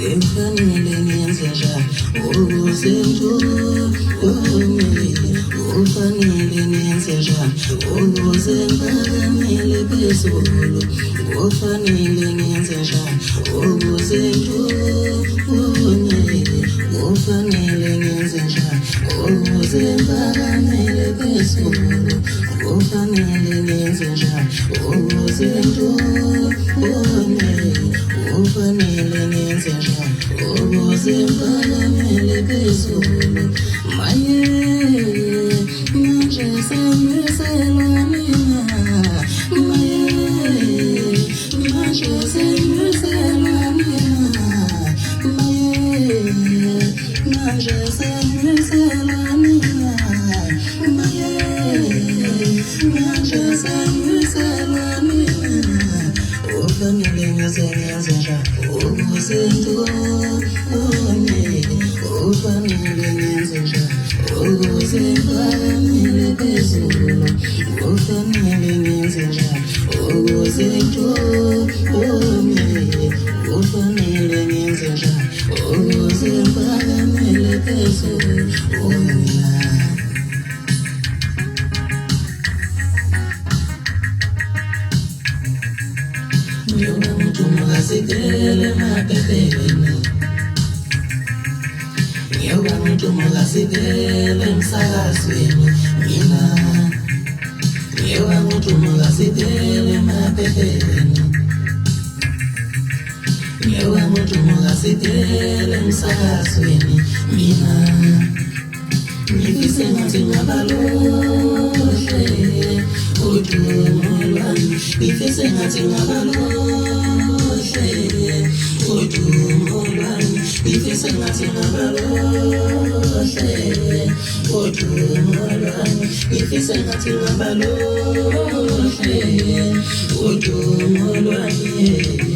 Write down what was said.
Ufanele ngenzenja ukuzentu ufanele ngenzenja ukuzengamele phezulu ufanele ngenzenja ukuzentu ufanele ngenzenja ukuzengamele phezulu ufanele ngenzenja ukuzentu ufanele ngenzenja ukuzengamele phezulu maye manje sengiselwa mina maye manje sengiselwa mina maye manje sengiselwa mina maye manje sengiselwa mina ufanele ngenzenja ukuzentu ufanele ngenzenja ukuzengamele phezulu ufanele ngenzenja ukuzentu ufanele ngenzenja ukuzengamele phezulu Nyoba mtumu kasikele mapepeni Nyoba mtumu kasikele msakazweni mina Nyoba mtumu kasikele mapepeni Nyoba mtumu kasikele msakazweni mina Nifise ngathi ngabalohle udumo lwami Nifise ngathi ngabalohle udumo lwami Nifise ngathi ngabalohle udumo lwami Nifise ngathi ngabalohle udumo lwami